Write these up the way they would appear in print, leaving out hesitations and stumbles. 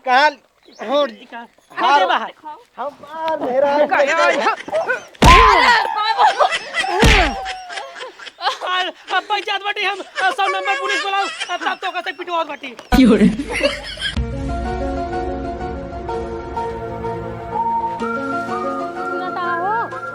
कहां हो हार बाहर हम बाहर मेहरारू अब पंचायत बाटी हम 100 नंबर पुलिस बुलाओ तब तो कसे पिटवाओ बाटी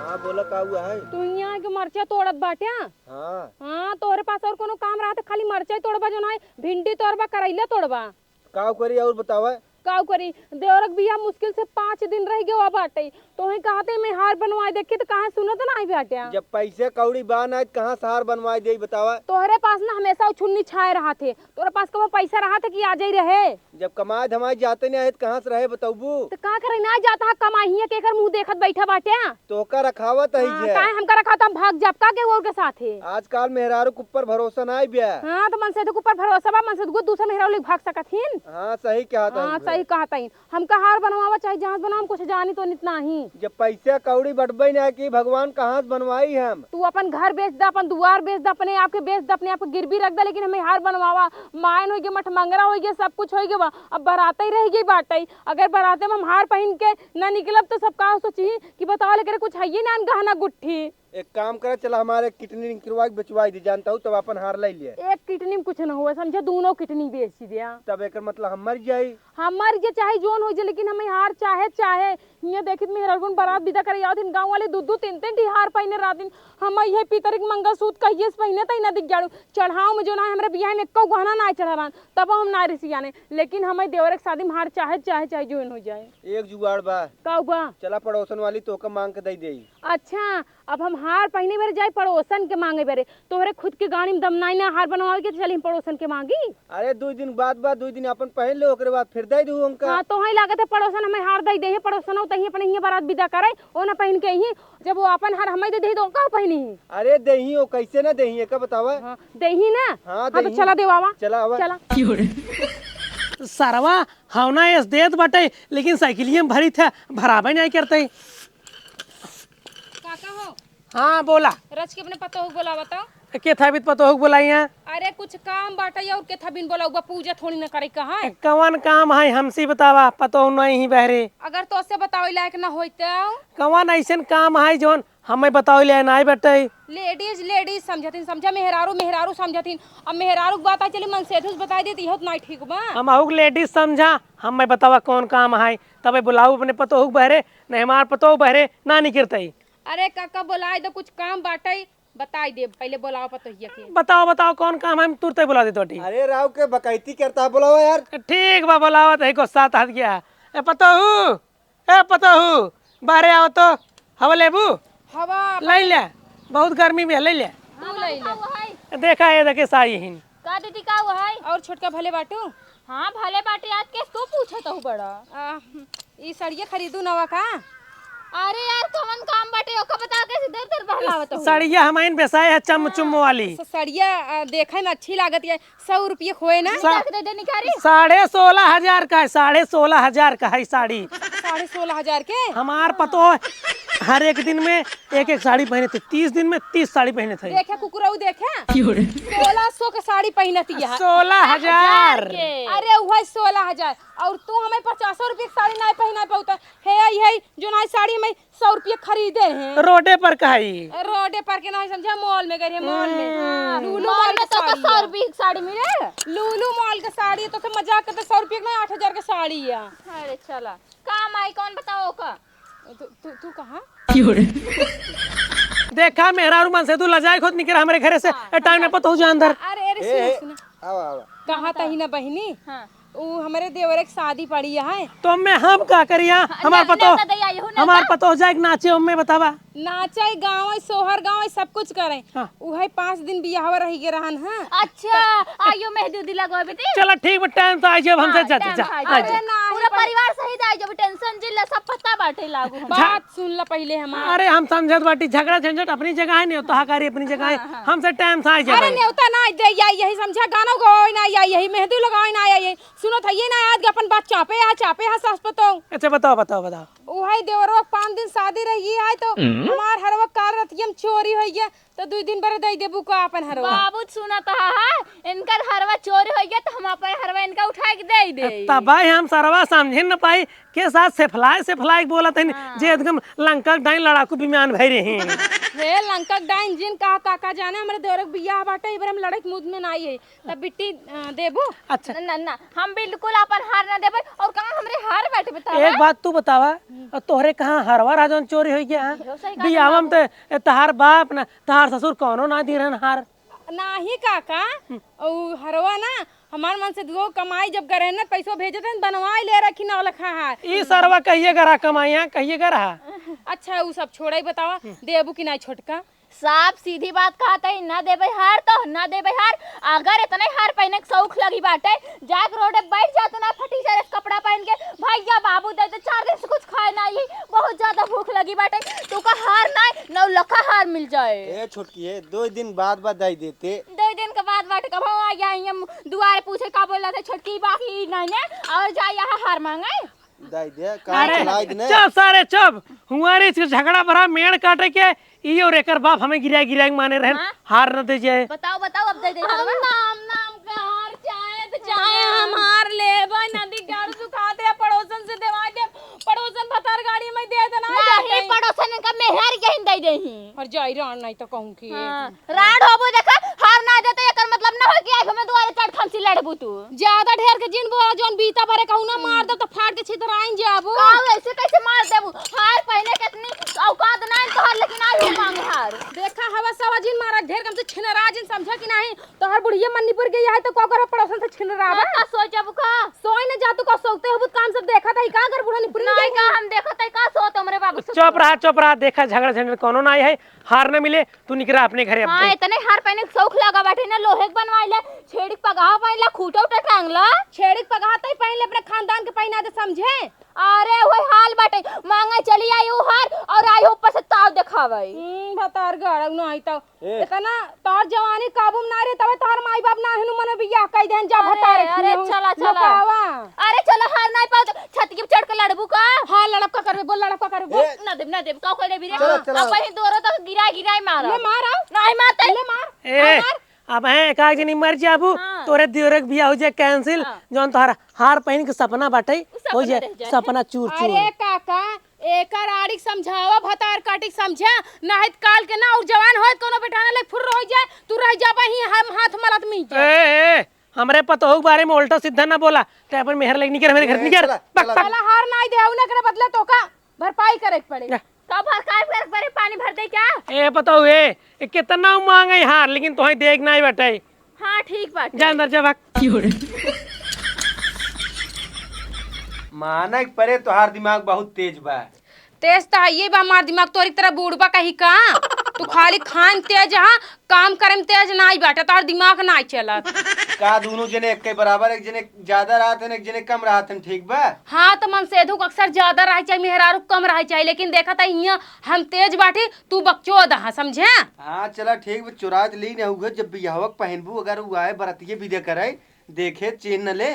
हां बोला का हुआ है तू यहाँ के मरचा तोड़त बाट्या। हां हाँ तोरे पास और कोनो काम रहा तो खाली मरचा ही तोड़बा जो ना भिंडी तोड़बा करैला तोड़बा का करी और बतावा का करी देवरक बिया मुश्किल से 5 दिन रह गयो बाटे तो ही कहते मैं हार बनवाए देखी तो कहां सुनत ना आई बाट्या। जब पैसे कौड़ी बान आए कहां सहार बनवाई दे बतावा तोहरे पास ना हमेशा छुन्नी छाए रहा थे तोरे पास कब पैसा रहा था कि आ जाई रहे जब कमाए धमाए जाते नहीं आए कहां से रहे बताऊबू तो का करे ना जाता है कमाई के कर मुंह देखत बैठा बाट्या तो का रखावत है जे काहे हमका रखा था हम भाग जाब का के और के साथ है आजकल मेहरारू के ऊपर भरोसा ना आई बिया। हां तो मन से तो ऊपर भरोसा बा मन से तो दूसरा मेहरारू ले भाग सकथिन। हां सही कहा था हां सही कहता है हमका हार बनवावा चाहे जहां बनाम कुछ जानी तो इतना ही जब पैसे कौड़ी बटबई ना कि भगवान कहां से बनवाई हम तू अपन घर बेच दा अपन दुआर बेच दा अपने आप के बेच दा अपने आप को गिरवी रख दा लेकिन हमें हार बनवावा मायन हो गए मठ मंगरा हो गए सब कुछ हो गया अब बराते ही रह गई बाटे अगर बराते में हम हार पहन के ना निकलब तो सब का सोची कि बताओ लेकर कुछ है ना गहना गुट्ठी। एक काम करे चला हमारे किडनी निकलवा के बेचवाई दी जानता हूँ तब अपन हार ले लिए एक किडनी में कुछ न हुआ समझे दोनों किडनी बेच दिया तब एक मतलब हम मर जाई हम मर जे चाहे जोन हो जाए लेकिन हमें हार चाहे चाहे ये देखित में हरगुन बारात विदा करे याद दिन गांव वाले दूध तीन तीन हार पहने रात दिन हम ये पितर के मंगलसूत्र कहिए से पहने तई ना दिख जाड़ू चढ़ाओ में जो ना हमरा बियाह में एको गहना ना चढ़ावान तब हम ना रिसियाने लेकिन हमें देवर के शादी में हार चाहे चाहे चाहे जोन हो जाए एक जुगाड़ बा का बा चला पड़ोसन वाली तो का मांग के दे देई। अच्छा अब हम हार पहने बेरे जाए पड़ोसन के मांगे बेरे तोहरे खुद के गाड़ी में दमनाई ना हार बनवावे के चली हम पड़ोसन के मांगी। अरे 2 दिन बाद 2 दिन अपन पहन लो ओकरे बाद फिर दे दू हमका। हां तो ही लागत है पड़ोसन हमें हार दे दे पड़ोसन हो तही अपने ही बारात विदा करे ओ ना पहन के ही जब वो अपन हार हमें दे दे दो का पहनी। अरे देही ओ कैसे ना देही का बतावा। हां देही ना हां तो चला देवावा चला आवा चला सरवा हवना एस देत बाटे लेकिन साइकिलिए में भरी था भराबे नहीं करते। काका हो हाँ बोला रच के अपने पतो हो बोला बताओ के था बीत पतो हो बोलाई यहाँ अरे कुछ काम बाटे और के था बिन बोला उबा पूजा थोड़ी ना करे कहां कवन काम है हमसे बतावा पतो नहीं ही बहरे अगर तो से बताओ लायक ना होइतो कवन ऐसन काम है जोन हमें बताओ ले नहीं बेटे लेडीज लेडीज समझथिन समझा मेहरारू मेहरारू समझथिन अब मेहरारू बात आ चली मन से बता देती हो नहीं ठीक बा हम आहुक लेडीज समझा हमें बतावा कौन काम है तबे बुलाऊ अपने पतो हो बहरे नहीं हमार पतो बहरे ना निकलते। अरे काका बोलाए दो कुछ काम बाटे बताई दे पहले बोलाओ पतोहिया के बताओ बताओ कौन काम है तुरते बुला दे तोटी। अरे राव के बकैती करता बुलाओ यार। ठीक बा बुलाओ तो को साथ हाथ गया ए पतो हूँ बाहरे आओ तो हवा लेबू हवा ले ले बहुत गर्मी में ले ले देखा ये देखे साई हिन का दीदी का हुआ है और छोटका भले बाटू। हाँ भले बाटे आज के तू पूछत हो बड़ा ई सड़िया खरीदू नवा का। अरे यार कौन काम बाटे ओका बता के दर दर बहलावत हो साड़िया हमाइन बेसाए है चम चुम वाली सड़िया देखे में अच्छी लागत है 100 रुपये खोए ना दे दे निकारी 16,500 का है 16,500 का है साड़ी 16,500 के हमार पतो हर एक दिन में एक साड़ी पहने थे 30 दिन में 30 साड़ी पहने थे। देखे कुकुरऊ देखे 1600 के साड़ी पहनती है 16,000 अरे वह 16,000 और तू हमें 50 रुपये की साड़ी नहीं पहना पाता है जो ना साड़ी में 100 रुपये खरीदे हैं रोडे पर कही रोडे पर के नहीं समझा मॉल में गए मॉल में लूलू मॉल मॉल में तो 100 रुपये की साड़ी मिले लूलू मॉल का साड़ी तो मजाक करते 100 रुपये में 8,000 की साड़ी है। अरे चला काम आई कौन बताओ का तू कहाँ देखा मेहरारू मन से तू लजाए खुद निकल हमारे घर से टाइम में पतो हो जा अंदर। अरे अरे सुन आवा आवा कहाँ तही ना बहनी हाँ वो हमारे देवर एक शादी पड़ी है तो मैं हम का करिया हमार पतो हो जाए नाचे हमें बतावा नाचे गाँव सोहर गाँव सब कुछ करे हाँ। वही 5 दिन बियाह रही के रहन है। अच्छा आइयो मेहंदी उदी लगावे बेटी चलो ठीक है टाइम तो आ जाए हमसे जा जा अरे नहीं पूरा परिवार सही जाए जब टेंशन जिल्ला सब पता बाटे लागू बात सुन ला पहले हमार। अरे हम समझत बाटी झगड़ा झंझट अपनी जगह है, न्योता हकारी अपनी जगह है, हमसे टाइम से आ अरे जाए। न्योता ना दे या यही समझा गाना गाओ ना या यही मेहंदी लगाओ ना या यही सुनो था ये ना आज अपन बात चापे है सास पतो। अच्छा बताओ बताओ बताओ। ओहाई देवरो 5 दिन शादी रही है तो हमार हरवा कार रतियम चोरी होई गया तो 2 दिन बरे दई देबू का अपन हरवा। बाबू सुना तो है इनकर हरवा चोरी हो गया तो हम अपन हरवा इनका उठा के दे दे। तब भाई हम सरवा समझे न पाई के साथ सेफलाई बोला थे जे एकदम लंका डाइन लड़ाकू विमान भई रहे हैं। हे लंका डाइन जिन का काका जाने हमरे देवरक बियाह बाटे इबर हम लड़क मुद में नाई है तब बिट्टी देबू। अच्छा ना ना हम बिल्कुल अपन हार ना देबे और कहां हमरे हार बैठे बता। एक बात तू बतावा तोहरे कहाँ हरवा राजन चोरी हो गया बियाह में तो तहार बाप ना तहार ससुर कौनो ना दी रहन हार नाही काका ओ हरवा ना हमार मन से दो कमाई जब करे ना पैसो भेजे थे बनवाई ले रखी ना लखा है। ई सरवा कहिए करा कमाइया कहिए करा। अच्छा वो सब छोड़ा ही बतावा देबू कि नहीं छोटका। साफ सीधी बात कहता है ना देबे हार तो ना देबे हार। अगर इतने हार पहने के शौक लगी बाटे जाग रोड बैठ जाते ना फटी से कपड़ा पहन के भैया बाबू दे दे 4 दिन से कुछ खाए नहीं बहुत ज्यादा भूख लगी बाटे तू का हार ना 9 लखा हार मिल जाए। ए छोटकी है 2 दिन बाद बधाई देते 2 दिन के बाद बाटे कब आ गया हम दुआरे पूछे का बोला था छोटकी बाकी नहीं ने और जा यहाँ हार मांगे दाई दे का चलाई दे। चुप सारे चुप हुआरे इसके झगड़ा भरा मेड़ काटे के ई और एकर बाप हमें गिरा माने रहन हार न दे जाए। बताओ बताओ अब दे दे हम नाम के हार चाहे तो चाहे हम हार लेबे नदी गाड़ सुखाते पड़ोसन से देवा दे पड़ोसन भतर गाड़ी में दे देना नहीं पड़ोसन का मेहर के दे देही और जाई रान नहीं तो कहूं कि राड होबो देखा हार ना दे तो एकर मतलब ना हो कि आंख में दुआरे चढ़ खमसी लड़बू तू ज्यादा ढेर के जिन बोला जोन बीता भरे कहूं ना मार दे तो फाड़ के छितराइन जाबू। का ऐसे कैसे मार देबू हार पहने कितनी औकात ना तो हार लेकिन आई मांग हार देखा हवा सवा जिन मारा ढेर कम से छिनरा जिन समझा कि नहीं तो हर बुढ़िया मन्नीपुर गई है तो को करो पड़ोसन से छिनरावा का सोचबू का सोई न जा तू को सोते हो काम सब देखा था का कर बुढ़ा निपुर नहीं का हम देखत है का सो तुमरे बाबू चुप रहा देखा झगड़ा झंझट कोनो ना है हार न मिले तू निकरा अपने घरे। हां इतने हार पहने के शौक लगा बैठे ना लोहे के बनवाइले छेड़ी पगाह पहनला खूटा उटा टांगला छेड़ी पगाते ही पहले अपने खानदान के पहना दे समझे। अरे वही हाल बाटे मांगे चली आई उ हार और आई ऊपर से ताव दिखावे भतार गड़ न आई तो इतना तोर जवानी काबू में ना रहे तब तोर माई बाप ना हनु मन बियाह कई देन जा भतार। अरे चला अरे चलो हार नहीं पाओ छत की चढ़ के लड़बू का हां लड़प का करबे बोल लड़प का करबे ना देव का कोई भी रे अब वही दोरो तक गिराई मारो ले मारो नहीं मारते ले मार ए अब है का जनी मर जाबू तोरे दियोरक बियाह हो जाए कैंसिल जोन तोहरा हार पहन के सपना बाटे हो जाए सपना चूर चूर। अरे काका एकर आड़िक समझावा भतार काटिक समझा नाहित काल के ना और जवान होत कोनो बेटाना ले फुर रह जाए तू रह जाबा ही हम हाथ मलत मी ए हमरे पतोह के बारे में उल्टा सीधा ना बोला ते अपन मेहर लग निकर मेरे घर निकर पहला हार ना दे उना करे बदले तो का भरपाई करे पड़े कब हर काय पर पानी भर दे क्या ए पतोह ए कितना मांगे हार लेकिन तोहे देख ना बटे। हां ठीक बात जा अंदर जा भाग। मानक परे तोहार दिमाग बहुत तेज बा। तेज तो ये बा मार दिमाग तोरी तरह बूढ़बा कही का तू खाली खान तेज हां काम करे में तेज नाई बाटे तोर दिमाग नाई चलत का दोनों जने एक के बराबर एक जने ज्यादा रहत है एक जने कम रहत है ठीक बा। हाँ तो मन सेधुक अक्सर ज्यादा रह चाहिए मेहरारू कम रह चाहिए लेकिन देखा था यहाँ हम तेज बाटी तू बकचोद हाँ समझे। हाँ चला ठीक बा चुरा ली न हुए जब भी यहवक पहनबू अगर वो आए बरतिये विदे करे देखे चीन न ले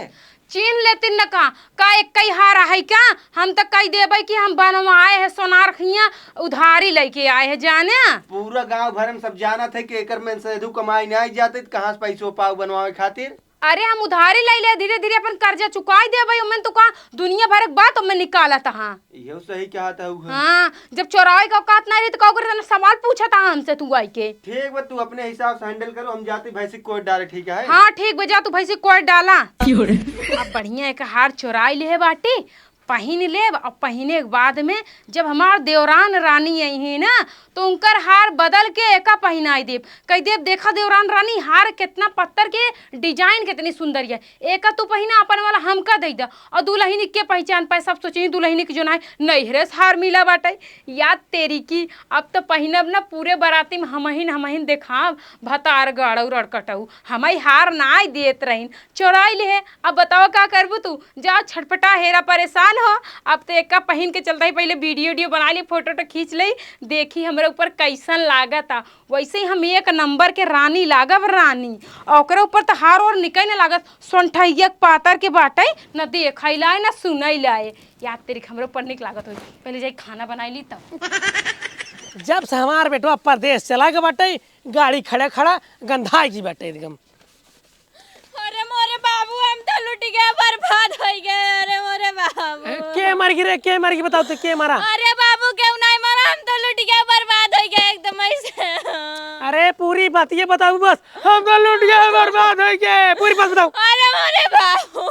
चीन लेती न का एक कई हारा है क्या हम तो कई देबे कि हम बनवाए है सोनार खिया उधारी लेके आए है जाने पूरा गांव भर में सब जाना थे कि एकर में से कमाई नहीं जाते कहाँ से पैसों पाव बनवावे खातिर। अरे हम उधारी ले ले धीरे धीरे अपन कर्जा चुकाई देबे उमन तो का दुनिया भर के बात उमन निकालत हां ये सही कहता है। हां जब चोराई का औकात नहीं रही तो का करे सवाल पूछता हमसे तू आई के ठीक बा तू अपने हिसाब से हैंडल करो हम जाते भैंसी कोट डाले ठीक है। हां ठीक बजा तू भैंसी कोट डाला अब बढ़िया एक हार चोराई ले बाटी पहन लेब और पहने के बाद में जब हमार देवरान रानी आई है ना तो उनकर हार बदल के एका पहनाई देब, कह देब देखा देवरान रानी हार कितना पत्थर के डिजाइन कितनी सुंदर है, एका तू पहिना अपन वाला हमका दे दा और दुल्हन के पहचान पाए। सब सोचे दुल्हन की जो ना नैहरे से हार मिला बाटे, याद तेरी की अब तो पहिनब ना पूरे बाराती में हमहिन देखाब भतार गड़ऊ रड़कटऊ हमारी हार ना देत रहीन चोराई ले है। अब बताओ का करबू तू, जा छटपटा हेरा परेशान हो। अब तो एक पहन के चलता ही पहले वीडियो बना ली, फोटो खींच ली, देखी हमारे ऊपर कैसन लागत। वैसे ही हम एक नंबर के रानी लागब रानी, और ऊपर तो हार और निकल न लागत सोनठैया पातर के बाटे न देखै लाए न सुनै लाए। याद तेरी हमरे ऊपर निक लागत हो, पहले जाई खाना बनाई ली तब। जब से हमार बेटवा परदेश चला के बाटे गाड़ी खड़ा गंधा की बाटे एकदम। अरे मोरे बाबू हम तो लुट गए, बर्बाद हो गए। अरे मोरे बाबू के मर गई रे, के मर गई बताओ तो के मारा? अरे बाबू क्यों नहीं मरा, हम तो लुट गए, बर्बाद हो गए एकदम ऐसे। अरे पूरी बात ये बताओ बस, हम तो लूट गए बर्बाद हो गए, पूरी बात बताओ। अरे मोरे बाबू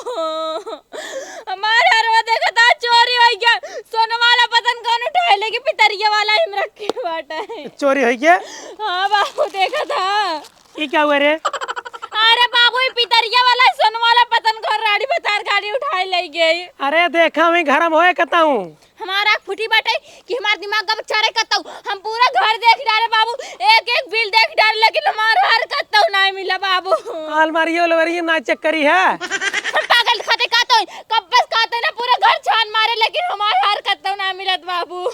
हमारे हरवा देखा था चोरी हो गया, सोने वाला पतन कौन उठाए लेके पितरिया वाला हिम रख के बाटा चोरी हो गया? हाँ बाबू देखा था। ये क्या हुआ रे? अरे बाबू ये पितरिया वाला सोने वाला पतन कौन राड़ी बतार गाड़ी उठाए ले गई। अरे देखा मैं घर में होए कहता हूँ हमारा फुटी बाटे कि हमारा दिमाग का चारे करता हूँ, हम पूरा घर देख डाले बाबू, एक एक बिल देख डाले, लेकिन हमारा हर करता हूँ नहीं मिला बाबू। अलमारी ना चेक करी है? पागल खाते कहता हूँ, कब्बस कहते हैं ना पूरा घर छान मारे, लेकिन हमारा हर करता हूँ नहीं मिलत बाबू।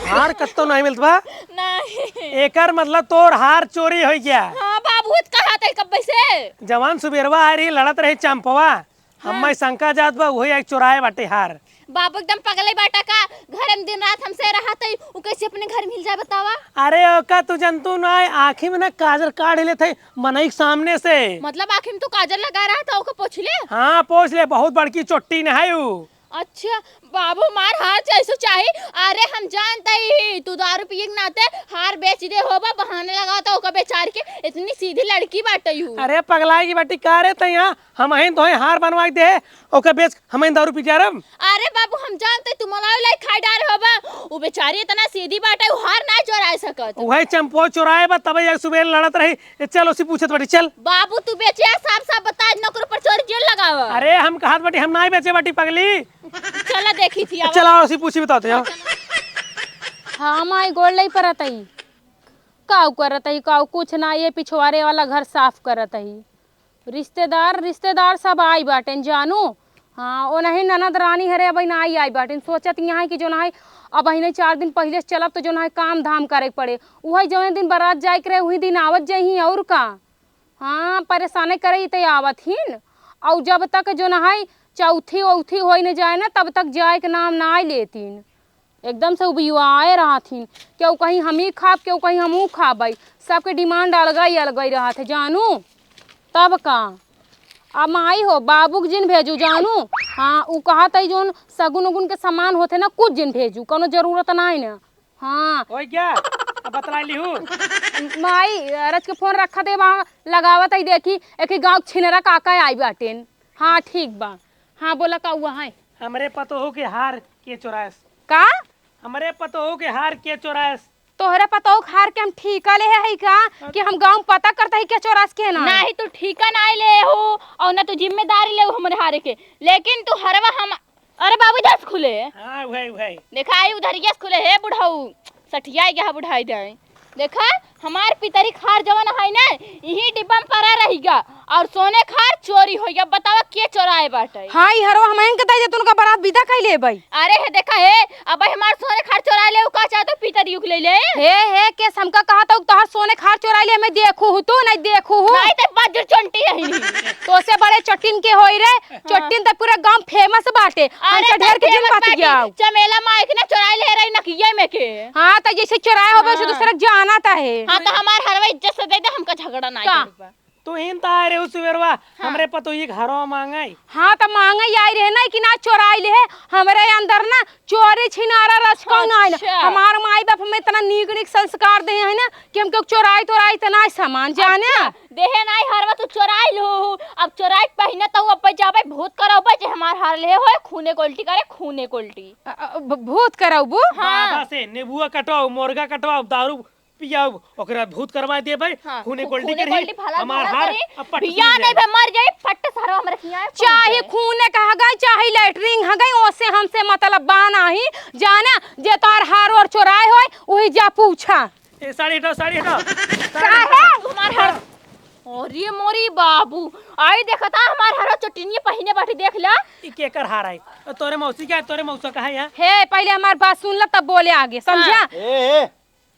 हार कत्तो नहीं मिलत बा? नहीं। एकर मतलब तोर हार चोरी हो गया? हाँ बाबू कहा था कब्बे से जवान सुबेरवा आ रही लड़त रही चंपवा, हम्मा शंका जात बा वही एक चोराए बाटे हार। बाबू एकदम पगले बाटा का, घर में दिन रात हमसे रहा था, वो कैसे अपने घर मिल जाए बतावा। अरे ओका तू जंतु ना आँखी में ना काजल काढ़ ले थे मनई के सामने से। मतलब आखिर में तो काजल लगा रहा था, ओको पूछ ले। हाँ पूछ ले, बहुत बड़की चोट्टी न है उ। अच्छा बाबू मार हार जैसो चाहे। अरे हम जानते ही तू दारू पिए के नाते हार बेच दे होबा, बहाने लगाता होगा बेचार के, इतनी सीधी लड़की बाटे यू। अरे पगलाई की बाटी का रे तैया, हम अहिन तो हार बनवा दे ओके बेच हम दारू पी जारम। अरे बाबू हम जानते तू मलाई लाई खाई डाल होबा, वो बेचारी इतना सीधी बाटे, वो हार ना चोरा सकत। वही चंपो चोराए बा तब एक सुबह लड़त रही। चल उसी पूछत बाटी चल। बाबू तू बेचे साफ साफ बता, नौकर पर चोरी जेल लगावा। अरे हम कहत बाटी हम नहीं बेचे बाटी पगली। चला देखी थी अब। चला उसी पूछी बताते हो। हाँ माई गोड़ लई परत ही काऊ करत ही, काऊ कुछ ना, ये पिछवाड़े वाला घर साफ करत ही। रिश्तेदार सब आई बाटेन जानू। हाँ ओ नहीं ननद रानी हरे अब ना आई बाटेन, सोचत यहाँ कि जो ना अब अही 4 दिन पहले से चलब तो जो ना काम धाम करे पड़े, वही जो दिन बारात जाए के रहे वही दिन आवत जाही और का। हाँ परेशानी करे तो आवत ही, और जब तक जो ना चौथी औथी हो न जाए ना तब तक जाए के नाम ना आई लेतीन। एकदम से उबियुआए रहथिन, क्यों कहीं हम ही खाब क्यों कहीं हमू खाब, सबके डिमांड अलग रहा थे जानू। तब का अब माई हो बाबू के जिन भेजू जानू। हाँ वो कहा था जोन सगुन उगुन के सामान होते ना कुछ जिन भेजू, कोनो जरूरत नहीं ना। हाँ ओए क्या अब बतला ली हूँ माई रच के फोन रखा दे वहाँ लगावत है, देखी एक गाँव छिनरा काका आई बाटेन। हाँ ठीक बा। हाँ बोला का हुआ है? हमरे पतो हो के हार के चोरायस। का हमरे पतो हो के हार के चोरायस? तोहरे पता हो हार के हम ठीका ले है का कि हम गाँव पता करता है क्या चौरास के ना? नहीं तू ठीका ना ले हो और ना तू जिम्मेदारी ले हमारे हारे के, लेकिन तू हरवा हम। अरे बाबू दस खुले। हाँ वही देखा आई उधर यस खुले है बुढ़ाऊ सठिया गया बुढ़ाई दे। देखा हमार पितरी खार जवन है ना यही डिब्बा में पड़ा रहेगा, और सोने खार चोरी हो गया। बतावा के चोराए बाटे? हाँ ई हरवा हम के दे तुनका बारात विदा कई ले भाई। अरे है देखा है अब हमार सोने खार चोरा ले, का चाहतो पितरी उख ले ले। हे केस हमका कहा था तोहर सोने खार चोरा ले, मैं देखू हूँ तू नहीं देखू हूँ। नहीं तो बाजू चंटी रही तो से बड़े चट्टिन के होई रे, चट्टिन तो पूरा गांव फेमस बाटे। अरे ढेर के जिन बात गया चमेला माइक ना चोरा ले रही नकिया में के। हाँ तो जैसे चोराया होगा वैसे दूसरा जाना था है। हाँ तो हमार हरवा इज्जत से दे दे, हमका झगड़ा ना करबा। तू इन तारे उस वेरवा हमरे पतो ये घरो मांगाई। हाँ तो मांगा आई रहे ना कि ना चोराई ले है, हमरे अंदर ना चोरी छिनारा रचकौ ना है अच्छा। हमार माई बाप हमें इतना नीक नीक संस्कार दे है ना कि हमके चोराई तोराई इतना सामान जाने देहे नाई हरवा तू चोराई लो अब चोराई पहिने तो अब जाबे भूत करब जे हमार हार ले होए खूने कोल्टी करे खूने कोल्टी भूत कराबू बाबा से नेबुआ कटवाओ मुर्गा कटवाओ दारू पियाओ ओकरा भूत करवा दे भाई हाँ, खूने खूने कोल्टी कोल्टी करी भला हमार भला हार करी, अपट बिया नहीं बे मर जाई फट सरवा हम रखिया चाहे खूने कहा गई चाहे लैटरिंग ह गई ओसे हमसे मतलब बाना ही जाना जे तार हार और चोराए होए वही जा पूछा ए साड़ी हटाओ साड़ी हटाओ काहे हमार हार अरे मोरी बाबू आई देखता हमार हार चटनी पहिने बाटी देख ला ई केकर हार आई तोरे मौसी क्या तोरे मौसा कहा है हे पहले हमार बात सुन ल तब बोले आगे समझा ए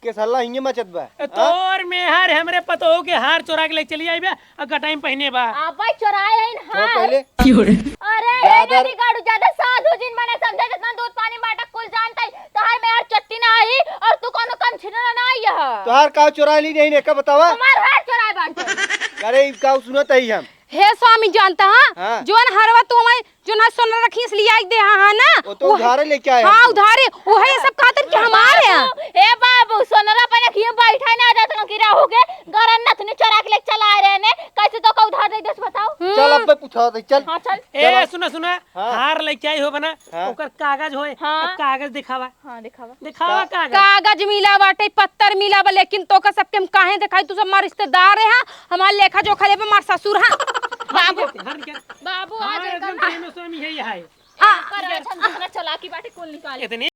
के सल्ला हिंगे मचत बा तोर में हार हमरे पतो के हार चोरा के ले चली आई बे अगर टाइम पहने बा आबाई चोराए हैं तो हां पहले अरे ज्यादा- ये गाड़ू ज्यादा साधु जिन मने समझे जितना दूध पानी बाटा कुल जानता है तहार में यार चट्टी ना आई और तू कोनो कम छिना ना आई है तोहार का चुरा ली नहीं ने का बतावा हमार हार चोराए बाटे अरे ई का सुनत ही हम हे स्वामी जानता हाँ। हां जोन हरवा तू हमें जो ना सोना रखी इसलिए आई दे हां ना वो तो उधारे लेके आए हां हमको। उधारे वो है सब खातिर के हमारे हैं ए बाबू सोनरा पने खियो बैठा ना जात न गिरा हो के गरन नथनी चोरा के ले चला रहे ने कैसे तो का उधार दे दस बताओ चल अब पूछा दे चल हां चल ए सुना सुना हाँ। हार लेके आई हो बना हाँ। ओकर कागज होए हाँ। अब कागज दिखावा हां दिखावा दिखावा कागज कागज मिला बाटे पत्थर मिला बा लेकिन तो का सबके हम काहे दिखाई तू सब हमार रिश्तेदार है हमार लेखा जोखा ले हमार ससुर हां बाबू हार निकल बाबू हां आज एकदम कर प्रेम स्वामी है ये है कर अच्छा चला की बाटे कुल निकाल इतनी